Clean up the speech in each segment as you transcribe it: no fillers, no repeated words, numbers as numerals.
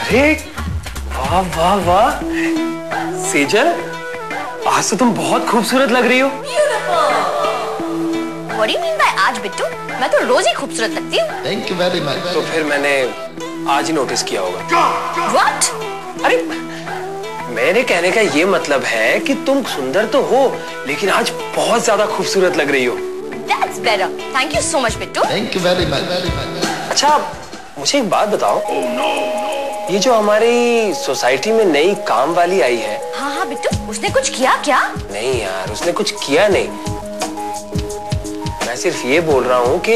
अरे वाह वाह वाह सेजल, आज तो तुम बहुत खूबसूरत लग रही हो। What do you mean by आज बिट्टू? मैं तो रोज ही खूबसूरत लगती हूँ। Thank you very much. तो फिर मैंने आज ही नोटिस किया होगा। What? अरे मेरे कहने का ये मतलब है कि तुम सुंदर तो हो लेकिन आज बहुत ज्यादा खूबसूरत लग रही हो। That's better. Thank you so much Bittu. Thank you very much. अच्छा मुझे एक बात बताओ, ये जो हमारी सोसाइटी में नई काम वाली आई है। हाँ हाँ बिट्टू, उसने कुछ किया क्या? नहीं यार, उसने कुछ किया नहीं। मैं सिर्फ ये बोल रहा हूँ कि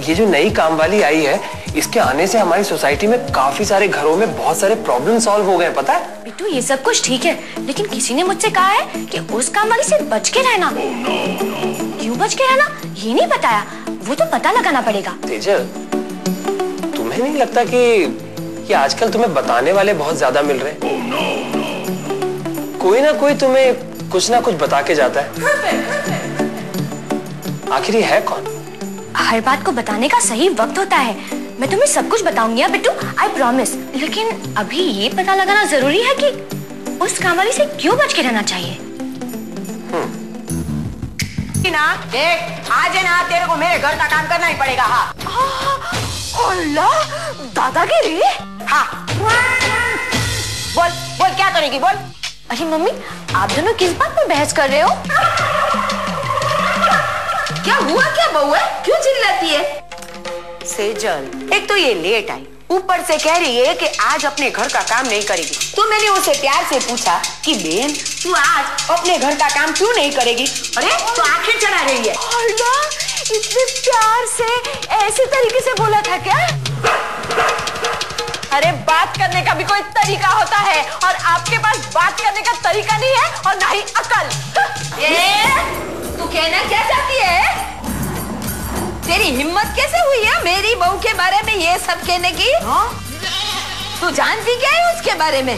ये जो नई काम वाली आई है, इसके आने से हमारी सोसाइटी में काफी सारे घरों में बहुत सारे प्रॉब्लम सॉल्व हो गए, पता है? बिट्टू ये सब कुछ ठीक है, लेकिन किसी ने मुझसे कहा है कि उस काम वाली से बच के रहना। क्यों बच के रहना ये नहीं बताया, वो तो पता लगाना पड़ेगा। तेजल, तुम्हें नहीं लगता कि आजकल तुम्हें बताने वाले बहुत ज्यादा मिल रहे हैं? कोई ना कोई तुम्हें कुछ ना कुछ बता के जाता है। आखिर ये है कौन? हर बात को बताने का सही वक्त होता है। मैं तुम्हें सब कुछ बताऊंगी बिट्टू, आई प्रॉमिस। लेकिन अभी ये पता लगाना जरूरी है कि उस कामवाली से क्यों बच के रहना चाहिए। ना देख, आज है ना तेरे को मेरे घर का काम करना ही पड़ेगा। हाँ अल्लाह, दादागिरी। हाँ बोल बोल, क्या करेगी बोल। अरे मम्मी, आप दोनों किस बात पर बहस कर रहे हो? क्या हुआ, क्या बहू है, क्यों चिल्लाती है? सेजल, एक तो ये लेट आई, ऊपर से कह रही है कि आज अपने घर का काम नहीं करेगी। तो मैंने उसे प्यार से पूछा कि बहन तू आज अपने घर का काम क्यों नहीं करेगी? अरे तो आंखें चढ़ा रही है। अल्लाह, इतने प्यार से ऐसे तरीके से बोला था क्या? अरे बात करने का भी कोई तरीका होता है, और आपके पास बात करने का तरीका नहीं है और ना ही अकल। तू कहना क्या चाहती है? तेरी हिम्मत कैसे हुई है मेरी बहू के बारे में ये सब कहने की? तू जानती क्या है उसके बारे में?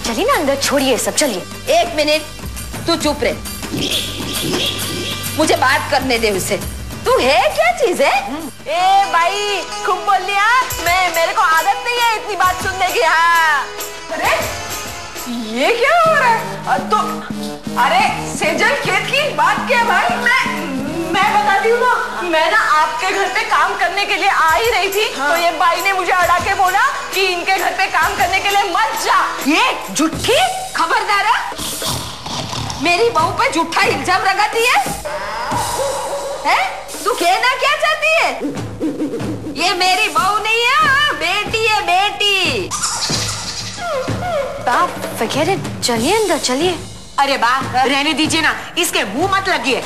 चलिए ना अंदर, छोड़िए सब, चलिए। एक मिनट, तू चुप रहे, मुझे बात करने दे उसे। तू है क्या चीज है? ए भाई, खूब बोल लिया। मेरे को आदत नहीं है इतनी बात सुनने की। हाँ अरे ये क्या हो रहा है? तो अरे सेजल, खेत की बात क्या भाई? मैं बताती हूँ ना, मैं ना आपके घर पे काम करने के लिए आ ही रही थी। हाँ। तो ये भाई ने मुझे अड़ा के बोला कि इनके घर पे काम करने के लिए मत जा। ये झूठी, खबरदार मेरी बहू पे झूठा इल्जाम लगाती है? तू कहना क्या चाहती है? ये मेरी बहू नहीं है, बेटी है, बेटी। forget it, चलिए अंदर, चलिए। अरे बा, रहने दीजिए ना, इसके मुंह मत लगिए।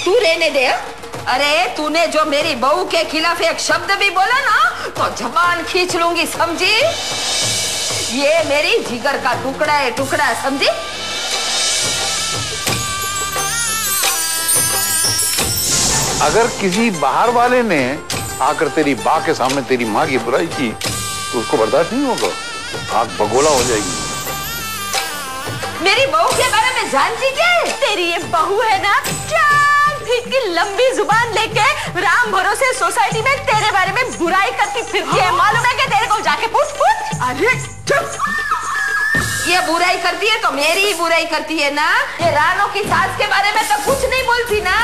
तू रहने दे। अरे तूने जो मेरी बहू के खिलाफ एक शब्द भी बोला ना, तो जबान खींच लूंगी, समझी? ये मेरी जिगर का टुकड़ा है, टुकड़ा, समझी? अगर किसी बाहर वाले ने आकर तेरी माँ के सामने तेरी माँ की बुराई की तो उसको बर्दाश्त नहीं होगा, आग बगोला हो जाएगी। मेरी बहू के बारे में जानती क्या है? तेरी ये बहू है ना, 4 फीट की लंबी जुबान लेके राम भरोसे सोसाइटी में तेरे बारे में बुराई करती फिरती है। मालूम है कि तेरे को? जाके पूछ। अरे चुप, ये बुराई करती है तो मेरी ही बुराई करती है ना। ये रानो की सास के बारे में तो कुछ नहीं बोलती ना।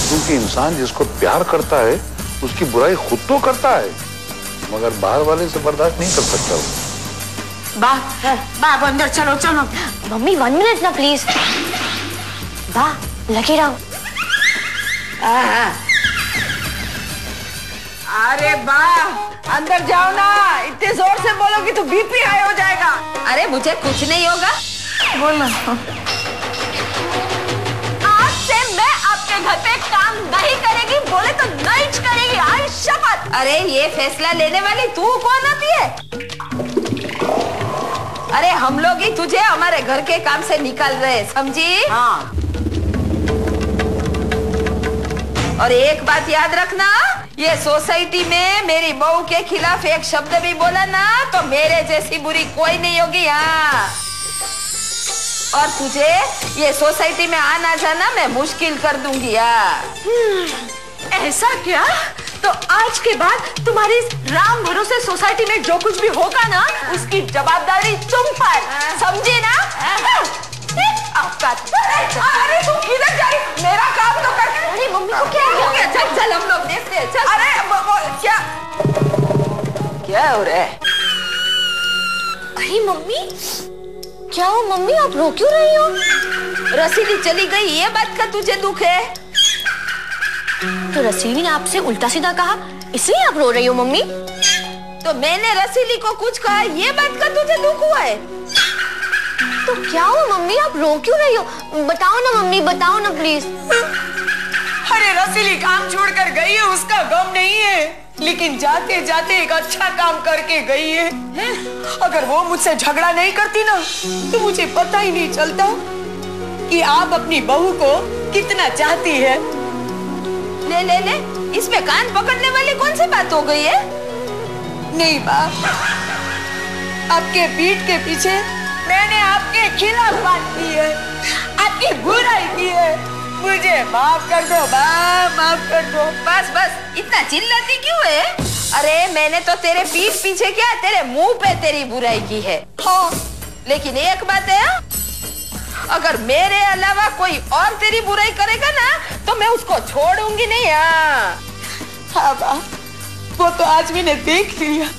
क्योंकि इंसान जिसको प्यार करता है उसकी बुराई खुद तो करता है, मगर बाहर वाले से बर्दाश्त नहीं कर सकता वो। बाप अंदर चलो चलो। मम्मी 1 मिनट ना प्लीज। बा लगे रहो। अरे बा अंदर जाओ ना, इतने जोर से बोलोगी तो बीपी हाई हो जाएगा। अरे मुझे कुछ नहीं होगा, बोल। आज से मैं आपके घर पे काम नहीं करेगी, बोले तो नहीं करेगी, आई शपथ। अरे ये फैसला लेने वाली तू कौन होती है? अरे हम लोग ही तुझे हमारे घर के काम से निकाल रहे, समझी? हाँ। और एक बात याद रखना, ये सोसाइटी में मेरी बहू के खिलाफ एक शब्द भी बोला ना तो मेरे जैसी बुरी कोई नहीं होगी। हाँ, और तुझे ये सोसाइटी में आना जाना मैं मुश्किल कर दूंगी। ऐसा क्या? तो तो आज के बाद तुम्हारी इस राम भरोसे सोसाइटी में जो कुछ भी होगा ना, उसकी जवाबदारी तुम पर, समझे ना? अरे तू किधर जा रही? मेरा काम तो कर। अरे मम्मी को क्या हो गया? चल चल हम लोग देखते हैं। चल। अरे क्या हो रहा है? अरे मम्मी, क्या हो मम्मी, आप रो क्यों रही हो? रसीली चली गई, ये बात का तुझे दुख है? तो रसीली ने आपसे उल्टा सीधा कहा, इसलिए आप रो रही हो मम्मी? तो मैंने रसीली को कुछ कहा, ये बात का तुझे दुख हुआ है? तो क्या हो मम्मी, आप रो क्यों रही हो? बताओ ना मम्मी, बताओ ना प्लीज। अरे रसीली काम छोड़कर गई है, उसका गम नहीं है, लेकिन जाते जाते एक अच्छा काम करके गई है। अगर वो मुझसे झगड़ा नहीं करती ना, तो मुझे पता ही नहीं चलता कि आप अपनी बहू को कितना चाहती है। ले ले ले, इसमें कान पकड़ने वाली कौन सी बात हो गई है? नहीं बाप, आपके पीठ के पीछे मैंने आपके खिलाफ बात की है, आपकी बुराई की है। मुझे माफ कर दो बाप, माफ कर दो। बस बस, इतना चिल्लाती क्यों है? अरे मैंने तो तेरे पीठ पीछे क्या, तेरे मुंह पे तेरी बुराई की है। हाँ, लेकिन एक बात है, अगर मेरे अलावा कोई और तेरी बुराई करेगा ना, तो मैं उसको छोड़ूंगी नहीं। हाँ बाप, वो तो आज मैंने देख लिया।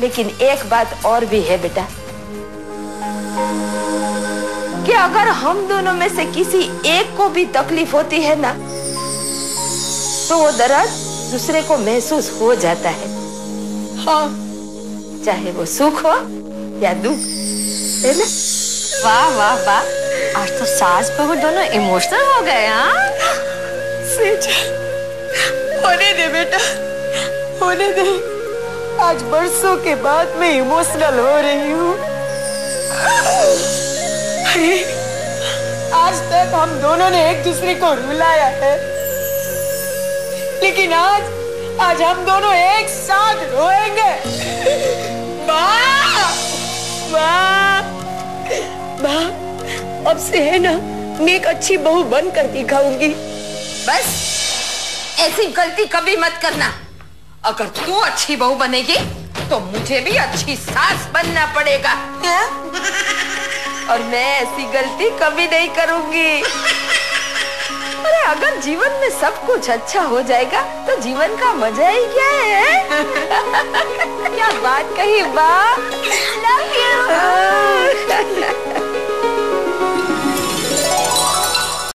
लेकिन एक बात और भी है बेटा, कि अगर हम दोनों में से किसी एक को भी तकलीफ होती है ना, तो वो दर्द दूसरे को महसूस हो जाता है। हाँ, चाहे वो सुख हो या दुख, है ना? वाह वाह वाह, आज तो सास बहू दोनों इमोशनल हो गए। हाँ, होने दे बेटा, होने दे। आज बरसों के बाद मैं इमोशनल हो रही हूँ। आज तक हम दोनों ने एक दूसरे को रुलाया है, लेकिन आज हम दोनों एक साथ रोएंगे। माँ, माँ, माँ, अब से है ना, मैं एक अच्छी बहू बनकर दिखाऊंगी। बस ऐसी गलती कभी मत करना। अगर तू अच्छी बहू बनेगी, तो मुझे भी अच्छी सास बनना पड़ेगा। और मैं ऐसी गलती कभी नहीं करूंगी। अरे अगर जीवन में सब कुछ अच्छा हो जाएगा, तो जीवन का मजा ही क्या है? क्या बात कही बा। Love you.